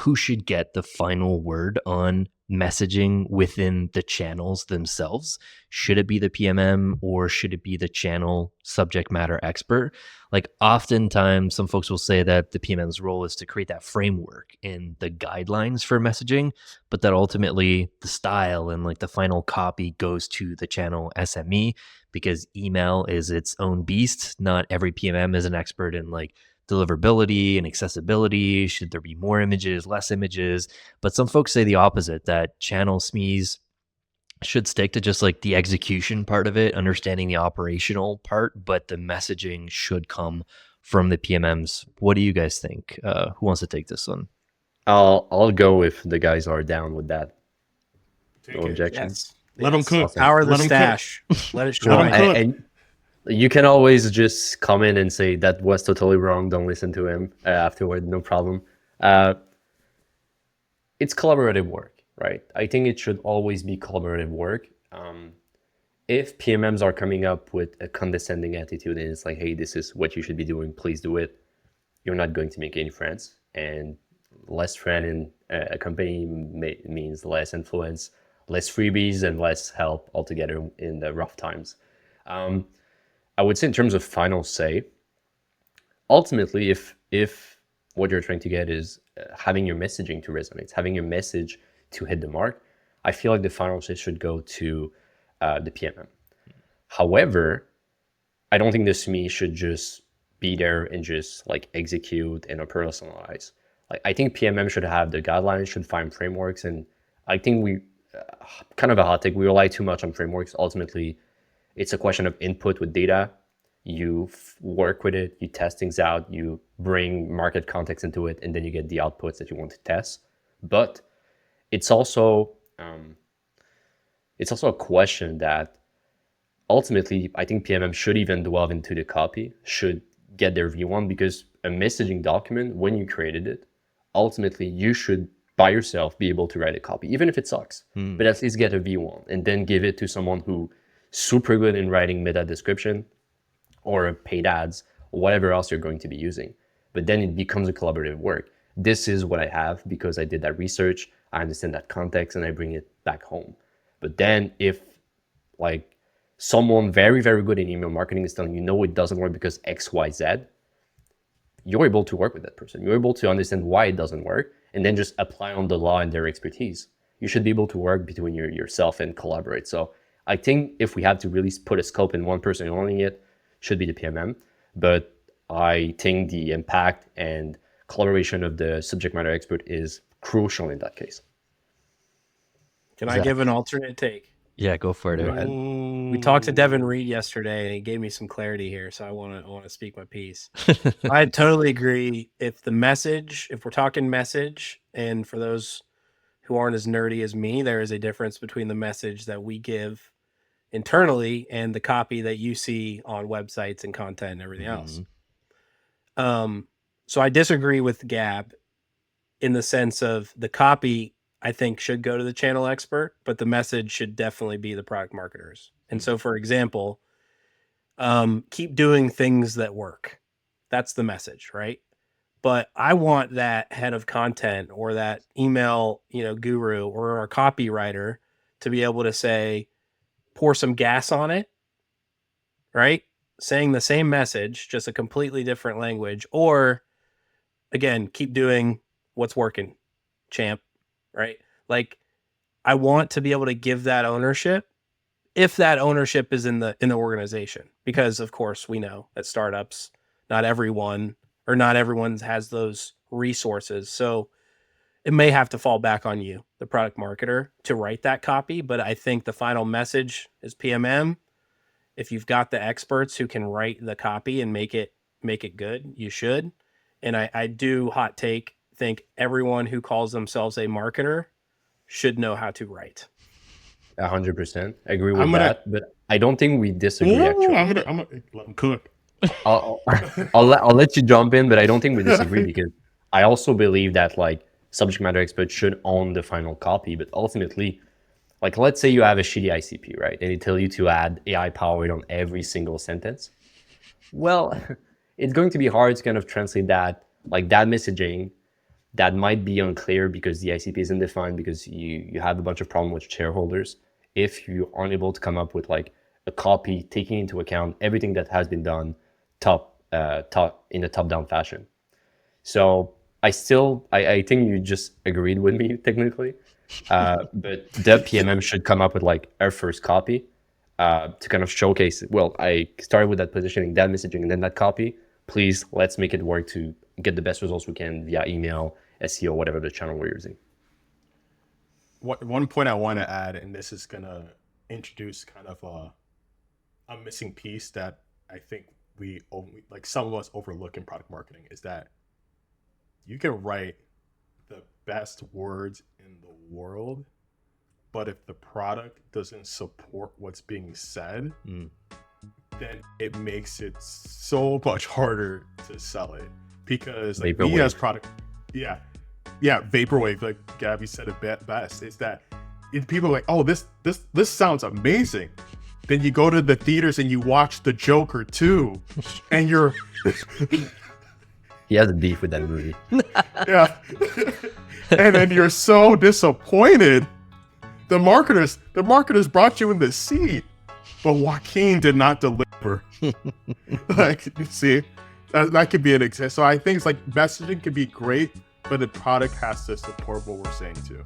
who should get the final word on messaging within the channels themselves? Should it be the PMM or should it be the channel subject matter expert? Like oftentimes some folks will say that the PMM's role is to create that framework and the guidelines for messaging, but that ultimately the style and like the final copy goes to the channel SME because email is its own beast. Not every PMM is an expert in like deliverability and accessibility. Should there be more images, less images? But some folks say the opposite, that channel SMEs should stick to just like the execution part of it, understanding the operational part, but the messaging should come from the PMMs. What do you guys think? Who wants to take this one? I'll go if the guys are down with that. Take No it. objections. Let them cook. Awesome. Power of the Let 'em stash. Let it Let 'em shine. cook. And you can always just come in and say that was totally wrong. Don't listen to him afterward. No problem. It's collaborative work, right? I think it should always be collaborative work. If PMMs are coming up with a condescending attitude and it's like, hey, this is what you should be doing, please do it, you're not going to make any friends. And less friend in a company means less influence, less freebies, and less help altogether in the rough times. I would say in terms of final say, ultimately, if what you're trying to get is having your messaging to resonate, having your message to hit the mark, I feel like the final say should go to the PMM. However, I don't think the SME should just be there and just like execute and personalize. Like, I think PMM should have the guidelines, should find frameworks, and I think we kind of a hot take. We rely too much on frameworks. Ultimately, it's a question of input with data. You work with it, you test things out, you bring market context into it, and then you get the outputs that you want to test. But it's also a question that ultimately I think PMM should even delve into the copy, should get their view on, because a messaging document, when you created it, ultimately you should by yourself be able to write a copy, even if it sucks, but at least get a view on, and then give it to someone who super good in writing meta description or paid ads or whatever else you're going to be using. But then it becomes a collaborative work. This is what I have because I did that research, I understand that context, and I bring it back home. But then if like someone very, very good in email marketing is telling you, no, it doesn't work because X, Y, Z, you're able to work with that person. You're able to understand why it doesn't work and then just apply on the law and their expertise. You should be able to work between yourself and collaborate. So I think if we have to really put a scope in one person owning it, should be the PMM. But I think the impact and collaboration of the subject matter expert is crucial in that case. Can I give an alternate take? Yeah, go for it. Go ahead. We talked to Devin Reed yesterday, and he gave me some clarity here, so I want to speak my piece. I totally agree. If we're talking message, and for those who aren't as nerdy as me, there is a difference between the message that we give internally and the copy that you see on websites and content and everything else. So I disagree with Gab in the sense of the copy, I think, should go to the channel expert, but the message should definitely be the product marketers. And so, for example, keep doing things that work. That's the message, right? But I want that head of content or that email, guru or a copywriter to be able to say, pour some gas on it, right? Saying the same message, just a completely different language. Or again, keep doing what's working, champ, right? Like, I want to be able to give that ownership if that ownership is in the organization, because of course we know that startups, not everyone has those resources. So it may have to fall back on you, the product marketer, to write that copy. But I think the final message is PMM. If you've got the experts who can write the copy and make it good, you should. And I do hot take think everyone who calls themselves a marketer should know how to write. 100% agree with that, but I don't think we disagree. Actually, I'm gonna let them cook. I'll let you jump in, but I don't think we disagree because I also believe that like subject matter experts should own the final copy. But ultimately, like let's say you have a shitty ICP, right, and they tell you to add AI powered on every single sentence. Well, it's going to be hard to kind of translate that messaging that might be unclear because the ICP isn't defined, because you have a bunch of problem with shareholders. If you aren't able to come up with like a copy taking into account everything that has been done top in a top-down fashion. So I think you just agreed with me technically, but the PMM should come up with like our first copy to kind of showcase, well, I started with that positioning, that messaging, and then that copy. Please, let's make it work to get the best results we can via email, SEO, whatever the channel we're using. One point I want to add, and this is going to introduce kind of a missing piece that I think some of us overlook in product marketing, is that you can write the best words in the world, but if the product doesn't support what's being said, then it makes it so much harder to sell it. Because like we as product, vaporwave, like Gabby said it best, is that people are like, oh, this sounds amazing. Then you go to the theaters and you watch The Joker 2, and you're he has a beef with that movie. Yeah. And then you're so disappointed. The marketers brought you in the seat, but Joaquin did not deliver. Like, you see, that could be an example. So I think it's like messaging can be great, but the product has to support what we're saying too.